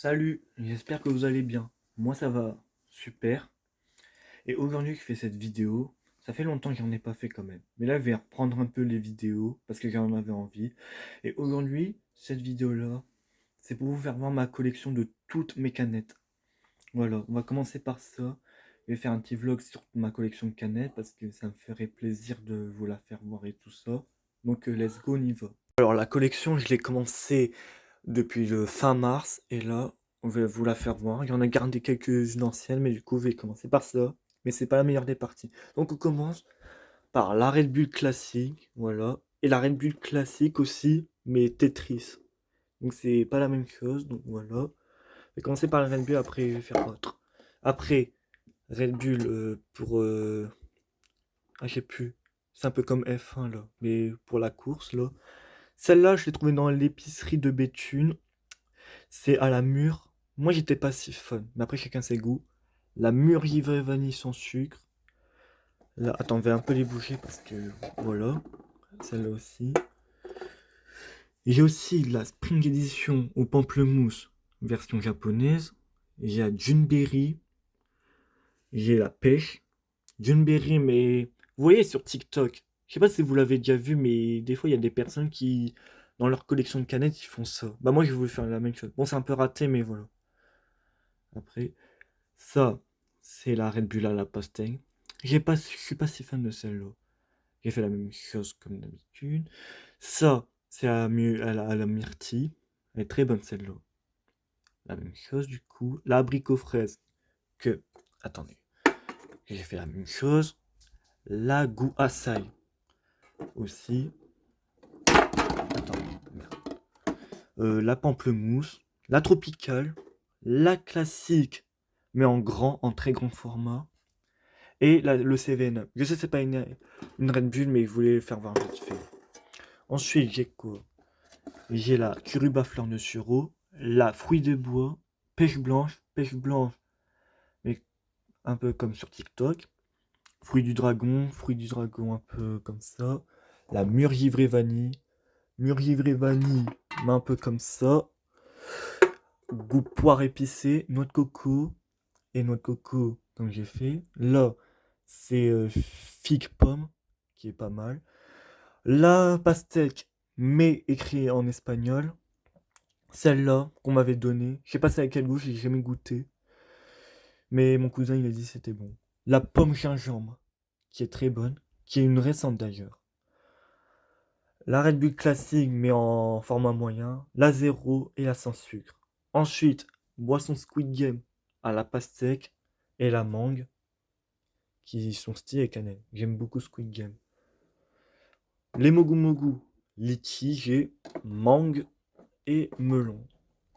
Salut, j'espère que vous allez bien. Moi ça va super. Et aujourd'hui que je fais cette vidéo, ça fait longtemps que j'en ai pas fait quand même. Mais là je vais reprendre un peu les vidéos parce que j'en avais envie. Et aujourd'hui, cette vidéo-là, c'est pour vous faire voir ma collection de toutes mes canettes. Voilà, on va commencer par ça. Je vais faire un petit vlog sur ma collection de canettes parce que ça me ferait plaisir de vous la faire voir et tout ça. Donc let's go, on y va. Alors la collection, je l'ai commencé depuis le fin mars, et là, on va vous la faire voir. Il y en a gardé quelques-unes anciennes, mais du coup, je vais commencer par ça. Mais c'est pas la meilleure des parties. Donc, on commence par la Red Bull classique, voilà. Et la Red Bull classique aussi, mais Tetris. Donc, c'est pas la même chose, donc voilà. Je vais commencer par la Red Bull, après, je vais faire autre. Après, Red Bull pour. Ah, je sais plus. C'est un peu comme F1 là, mais pour la course là. Celle-là, je l'ai trouvée dans l'épicerie de Béthune. C'est à la mûre. Moi, j'étais pas si fan, mais après, chacun ses goûts. La mûre vraie vanille sans sucre. Là, attends, on va un peu les bouger parce que voilà. Celle-là aussi. Et j'ai aussi la Spring Edition au pamplemousse, version japonaise. J'ai la Junberry. J'ai la pêche. Junberry, mais vous voyez sur TikTok. Je sais pas si vous l'avez déjà vu, mais des fois, il y a des personnes qui, dans leur collection de canettes, ils font ça. Bah, moi, je voulais faire la même chose. Bon, c'est un peu raté, mais voilà. Après. Ça, c'est la Red Bull à la pastèque. Je suis pas si fan de celle-là. J'ai fait la même chose comme d'habitude. Ça, c'est à la myrtille. Elle est très bonne celle-là. La même chose du coup. La abricot fraise. Que. Attendez. J'ai fait la même chose. La goût açaï. Aussi. Attendez. Merde. La pamplemousse. La tropicale. La classique. Mais en grand, en très grand format. Et le CVN. Je sais, c'est pas une Red Bull, mais je voulais le faire voir vite fait. Ensuite, j'ai quoi? J'ai la Curuba fleur de sureau, la fruit de bois, pêche blanche, mais un peu comme sur TikTok. Fruit du dragon un peu comme ça. La mûre givrée vanille, mais un peu comme ça. Goût poire épicée, noix de coco, et noix de coco, comme j'ai fait. Là, c'est figue pomme, qui est pas mal. La pastèque, mais écrit en espagnol. Celle-là qu'on m'avait donnée. Je sais pas c'est avec quel goût, j'ai jamais goûté. Mais mon cousin il a dit que c'était bon. La pomme gingembre, qui est très bonne, qui est une récente d'ailleurs. La Red Bull classique, mais en format moyen. La zéro et la sans sucre. Ensuite, boisson Squid Game à la pastèque et la mangue, qui sont stylés et cannelle. J'aime beaucoup Squid Game. Les mogu mogu, litchi, j'ai mangue et melon.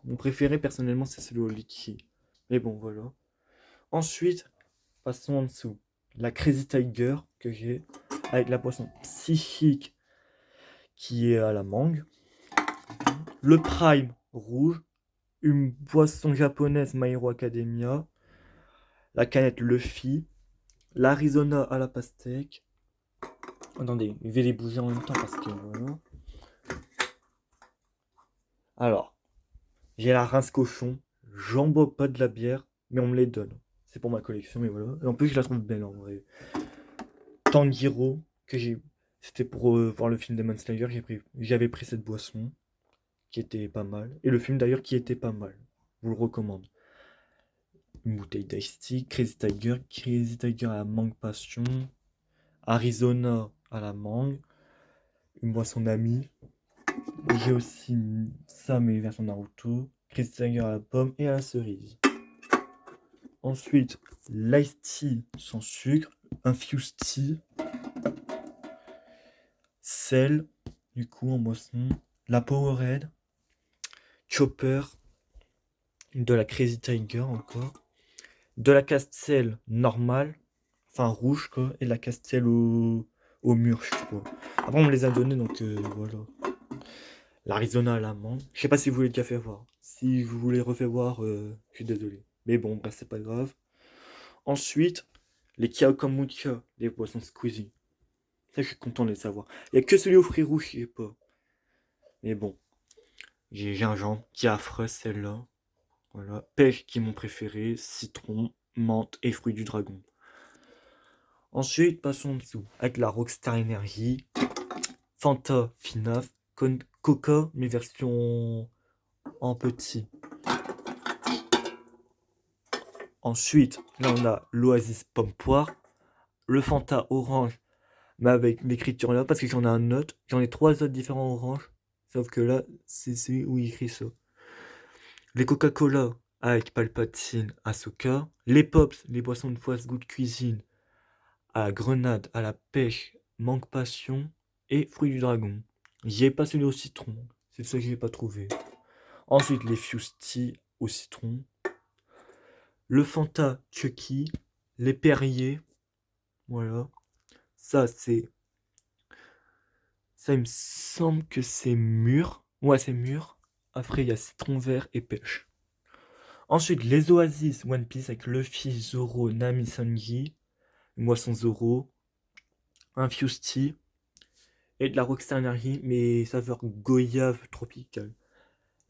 Mon préféré personnellement c'est celui au litchi. Mais bon voilà. Ensuite, passons en dessous. La Crazy Tiger que j'ai avec la boisson psychique qui est à la mangue. Le Prime rouge. Une boisson japonaise My Hero Academia. La canette Luffy. L'Arizona à la pastèque. Attendez, je vais les bouger en même temps parce que voilà. Alors, j'ai la rince cochon. J'en bois pas de la bière, mais on me les donne. C'est pour ma collection, mais voilà. Et en plus, je la trouve belle en vrai. Tanjiro, que j'ai. C'était pour voir le film Demon Slayer, j'avais pris cette boisson, qui était pas mal. Et le film d'ailleurs, qui était pas mal. Je vous le recommande. Une bouteille d'Ice Tea, Crazy Tiger à la mangue passion, Arizona à la mangue, une boisson d'amis. J'ai aussi ça, mais version Naruto, Crazy Tiger à la pomme et à la cerise. Ensuite, l'Ice Tea sans sucre, Infused Tea, sel, du coup en boisson, la Powerade, Chopper, de la Crazy Tiger encore, de la Castelle normale, enfin rouge quoi, et de la Castelle au mûr, je crois. Après on me les a donnés donc voilà. L'Arizona à l'amande. Je sais pas si vous voulez déjà fait voir. Si vous voulez refaire voir, je suis désolé. Mais bon, bah, c'est pas grave. Ensuite, les Kia Kombucha, les boissons squeezie. Ça, je suis content de les savoir. Il y a que celui aux fruits rouges, je sais pas. Mais bon, j'ai gingembre qui est affreuse celle-là. Voilà, pêche qui est mon préféré, citron, menthe et fruits du dragon. Ensuite, passons en dessous avec la Rockstar Energy, Fanta Finaf, Coca, mais version en petit. Ensuite, là on a l'Oasis Pomme Poire, le Fanta Orange, mais avec l'écriture là, parce que j'en ai un autre, j'en ai 3 autres différents orange, sauf que là, c'est celui où il écrit ça. Les Coca-Cola avec Palpatine, Ahsoka, les Pops, les boissons de fast-food cuisine, à grenade, à la pêche, mangue passion et fruits du dragon. J'y ai pas celui au citron, c'est ça que j'ai pas trouvé. Ensuite, les Fusty au citron, le Fanta Chucky, les Perrier, voilà. Ça, c'est. Ça, il me semble que c'est mûr. Ouais, c'est mûr. Après, il y a citron vert et pêche. Ensuite, les Oasis One Piece avec Luffy, Zoro, Nami, Sanji, une boisson Zoro, un Fusty et de la Rockstar Energy, mais saveur goyave tropicale.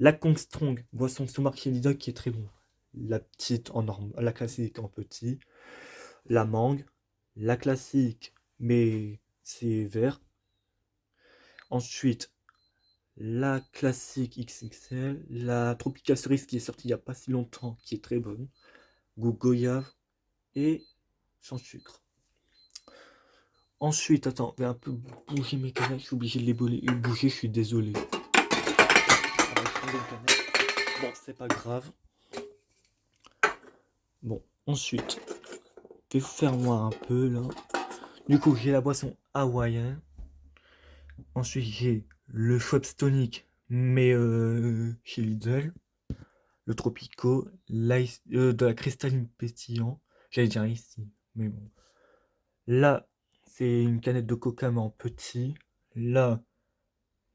La Kong Strong, boisson sous-marque Lidl qui est très bon. La petite en norme, la classique en petit. La mangue, la classique, mais c'est vert. Ensuite, la classique XXL, la Tropical Cerise qui est sortie il n'y a pas si longtemps, qui est très bonne. Goût goyave et sans sucre. Ensuite, attends, je vais un peu bouger mes canettes, je suis obligé de les bouger, je suis désolé. Bon, c'est pas grave. Bon, ensuite, je vais vous faire voir un peu là. Du coup, j'ai la boisson hawaïenne. Ensuite, j'ai le Schweppes Tonic, mais chez Lidl. Le Tropico, de la cristalline pétillant. J'allais dire ici, mais bon. Là, c'est une canette de coca, mais en petit. Là,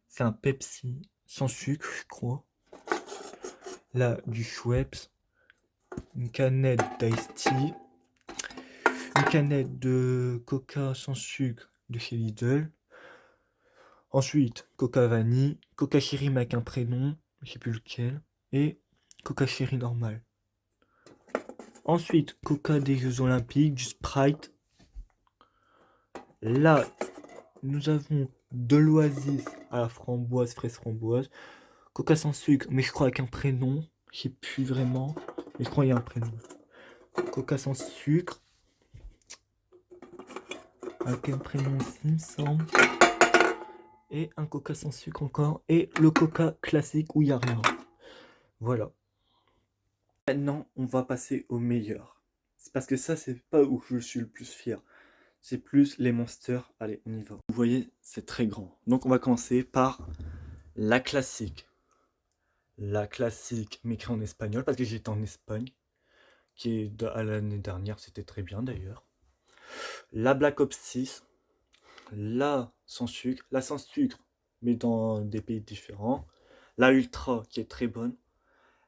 c'est un Pepsi sans sucre, je crois. Là, du Schweppes. Une canette d'Ice Tea. Une canette de coca sans sucre de chez Lidl. Ensuite, Coca Vanille. Coca Chéri avec un prénom, je sais plus lequel. Et Coca Chéri normal. Ensuite, Coca des Jeux Olympiques, du Sprite. Là, nous avons de l'Oasis à la framboise, fraise framboise. Coca sans sucre, mais je crois avec un prénom. Je sais plus vraiment, mais je crois qu'il y a un prénom. Coca sans sucre. Avec un prénom aussi, il me semble. Et un Coca sans sucre encore. Et le Coca classique où il n'y a rien. Voilà. Maintenant, on va passer au meilleur. C'est parce que ça, c'est pas où je suis le plus fier. C'est plus les monsters. Allez, on y va. Vous voyez, c'est très grand. Donc, on va commencer par la classique. La classique, mais écrit en espagnol, parce que j'étais en Espagne, qui est à l'année dernière, c'était très bien d'ailleurs. La Black Ops 6, la sans sucre, mais dans des pays différents. La Ultra, qui est très bonne.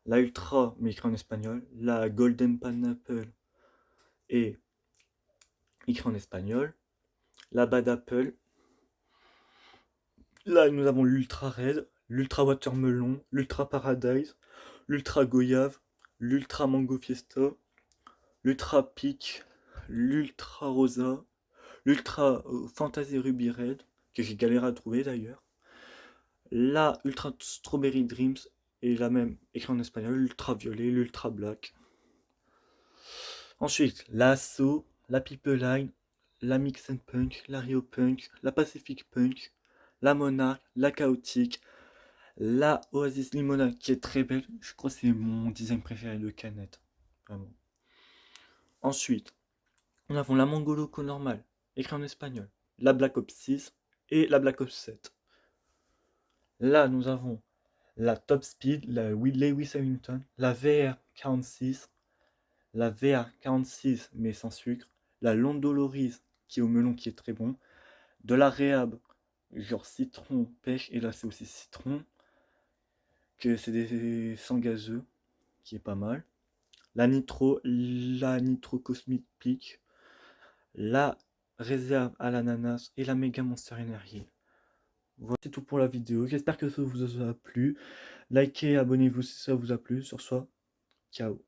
La Ultra, mais écrit en espagnol. La Golden Pineapple, et écrit en espagnol. La Bad Apple. Là, nous avons l'Ultra Red, l'Ultra Watermelon, l'Ultra Paradise, l'Ultra Goyave, l'Ultra Mango Fiesta, l'Ultra Peach, l'Ultra Rosa, l'Ultra Fantasy Ruby Red, que j'ai galéré à trouver d'ailleurs, la Ultra Strawberry Dreams, et la même écrit en espagnol, l'Ultra Violet, l'Ultra Black. Ensuite, la So, la Pipeline, la Mix and Punch, la Rio Punch, la Pacific Punch, la Monarch, la Chaotique, la Oasis Limonade qui est très belle. Je crois que c'est mon design préféré de canette. Vraiment. Ensuite, nous avons la Mango Loco normale, écrit en espagnol, la Black Ops 6 et la Black Ops 7. Là, nous avons la Top Speed, la Lewis Hamilton, la VR 46, la VR 46 mais sans sucre, la Londoloris qui est au melon qui est très bon, de la Réhab, genre citron, pêche, et là c'est aussi citron, que c'est des sans gazeux, qui est pas mal. La Nitro Cosmic, la réserve à l'ananas et la Mega Monster Energy. Voilà, c'est tout pour la vidéo. J'espère que ça vous a plu. Likez, abonnez-vous si ça vous a plu. Sur ce, Ciao.